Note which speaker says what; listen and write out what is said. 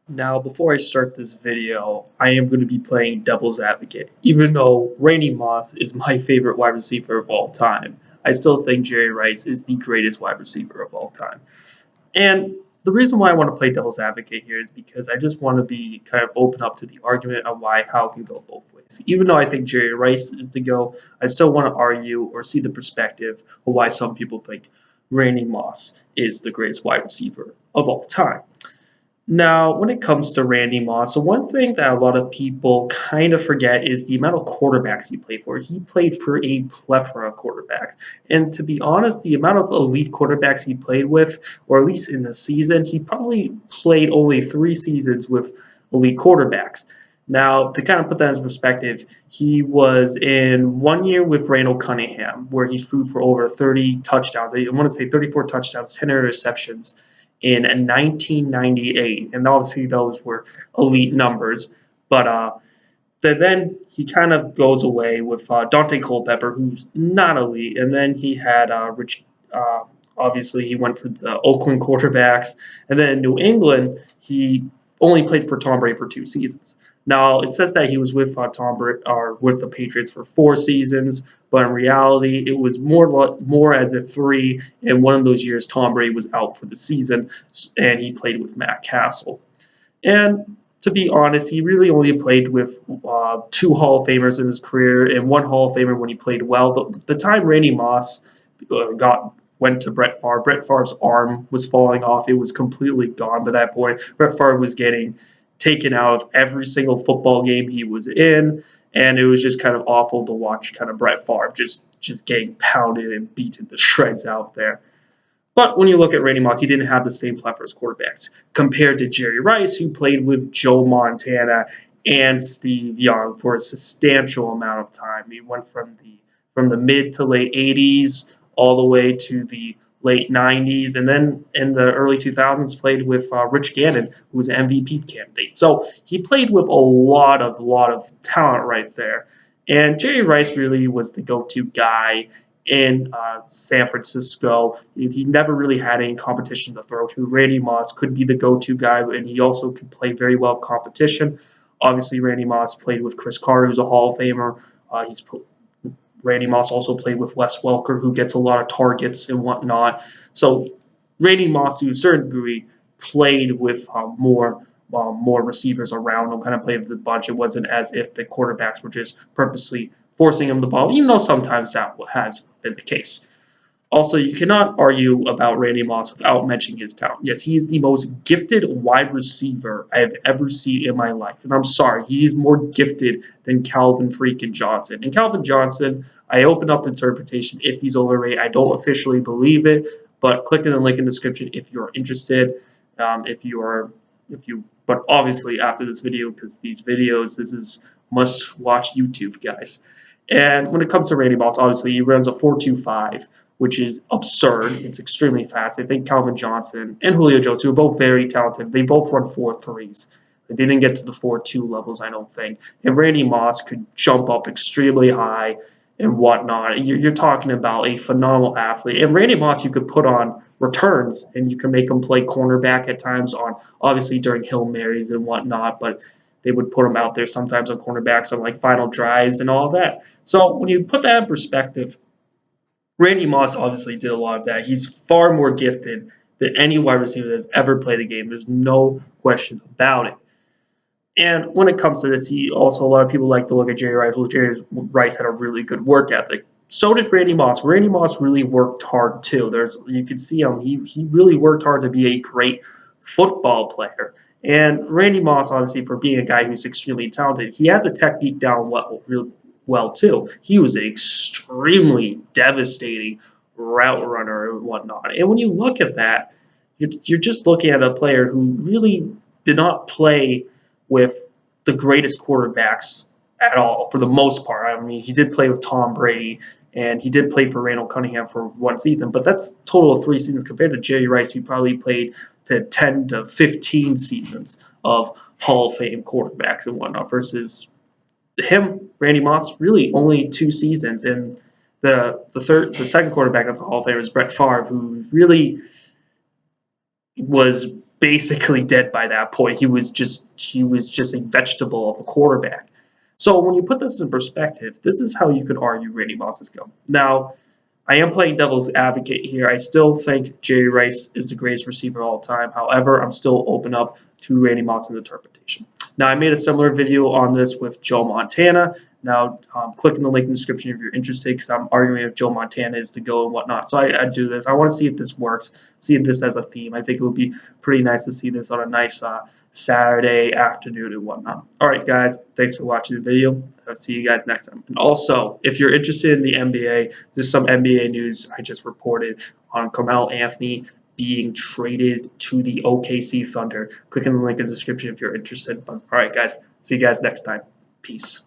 Speaker 1: Now, before I start this video, I am going to be playing devil's advocate. Even though Randy Moss is my favorite wide receiver of all time, I still think Jerry Rice is the greatest wide receiver of all time. And the reason why I want to play devil's advocate here is because I just want to be kind of open up to the argument of how it can go both ways. Even though I think Jerry Rice is the GOAT, I still want to argue or see the perspective of why some people think Randy Moss is the greatest wide receiver of all time. Now, when it comes to Randy Moss, the one thing that a lot of people kind of forget is the amount of quarterbacks he played for. He played for a plethora of quarterbacks. And to be honest, the amount of elite quarterbacks he played with, or at least in the season, he probably played only 3 seasons with elite quarterbacks. Now, to kind of put that in perspective, he was in 1 year with Randall Cunningham, where he threw for over 30 touchdowns. I want to say 34 touchdowns, 10 interceptions in 1998, and obviously those were elite numbers. But then he kind of goes away with Dante Culpepper, who's not elite, and then he had Rich. Obviously, he went for the Oakland quarterback, and then in New England, he only played for Tom Brady for 2 seasons. Now it says that he was with Tom Brady or with the Patriots for 4 seasons, but in reality, it was more as a 3. And one of those years, Tom Brady was out for the season, and he played with Matt Castle. And to be honest, he really only played with 2 Hall of Famers in his career, and 1 Hall of Famer when he played well. The time Randy Moss went to Brett Favre. Brett Favre's arm was falling off. It was completely gone by that point. Brett Favre was getting taken out of every single football game he was in, and it was just kind of awful to watch kind of Brett Favre just getting pounded and beaten to shreds out there. But when you look at Randy Moss, he didn't have the same plethora of quarterbacks compared to Jerry Rice, who played with Joe Montana and Steve Young for a substantial amount of time. He went from the mid to late 80s all the way to the late 90s, and then in the early 2000s played with Rich Gannon, who was an MVP candidate. So he played with a lot of talent right there. And Jerry Rice really was the go-to guy in San Francisco. He never really had any competition to throw to. Randy Moss could be the go-to guy, and he also could play very well competition. Obviously, Randy Moss played with Chris Carter, who's a Hall of Famer. Randy Moss also played with Wes Welker, who gets a lot of targets and whatnot. So Randy Moss, to a certain degree, played with more receivers around him, kind of played with a bunch. It wasn't as if the quarterbacks were just purposely forcing him the ball, even though sometimes that has been the case. Also, you cannot argue about Randy Moss without mentioning his talent. Yes, he is the most gifted wide receiver I have ever seen in my life. And I'm sorry, he is more gifted than Calvin freaking Johnson. And Calvin Johnson, I open up the interpretation if he's overrated. I don't officially believe it, but click in the link in the description if you're interested. But obviously after this video, because these videos, this is must-watch YouTube, guys. And when it comes to Randy Moss, obviously he runs a 4.25, which is absurd. It's extremely fast. I think Calvin Johnson and Julio Jones, who are both very talented, they both run 4.3s. They didn't get to the 4.2 levels, I don't think. And Randy Moss could jump up extremely high and whatnot. You're talking about a phenomenal athlete. And Randy Moss, you could put on returns, and you can make him play cornerback at times on, obviously during Hail Marys and whatnot, but they would put him out there sometimes on cornerbacks on like final drives and all that. So when you put that in perspective, Randy Moss obviously did a lot of that. He's far more gifted than any wide receiver that's ever played the game. There's no question about it. And when it comes to this, a lot of people like to look at Jerry Rice. Well, Jerry Rice had a really good work ethic. So did Randy Moss. Randy Moss really worked hard too. You can see him. He really worked hard to be a great football player. And Randy Moss, obviously, for being a guy who's extremely talented, he had the technique down well too. He was an extremely devastating route runner and whatnot. And when you look at that, you're just looking at a player who really did not play with the greatest quarterbacks at all, for the most part. I mean, he did play with Tom Brady, and he did play for Randall Cunningham for 1 season, but that's total of 3 seasons compared to Jerry Rice, who probably played to 10 to 15 seasons of Hall of Fame quarterbacks and whatnot, versus him, Randy Moss, really only 2 seasons. And the second quarterback of the Hall of Fame is Brett Favre, who really was basically dead by that point. He was just a vegetable of a quarterback. So when you put this in perspective, this is how you could argue Randy Moss's go. Now, I am playing devil's advocate here. I still think Jerry Rice is the greatest receiver of all time. However, I'm still open up to Randy Moss's interpretation. Now, I made a similar video on this with Joe Montana. Now, click in the link in the description if you're interested, because I'm arguing if Joe Montana is to go and whatnot. So I do this. I want to see if this works, see if this has a theme. I think it would be pretty nice to see this on a nice Saturday afternoon and whatnot. All right, guys, thanks for watching the video. I'll see you guys next time. And also, if you're interested in the NBA, there's some NBA news I just reported on Carmelo Anthony being traded to the OKC Thunder. Click in the link in the description if you're interested. All right, guys, see you guys next time. Peace.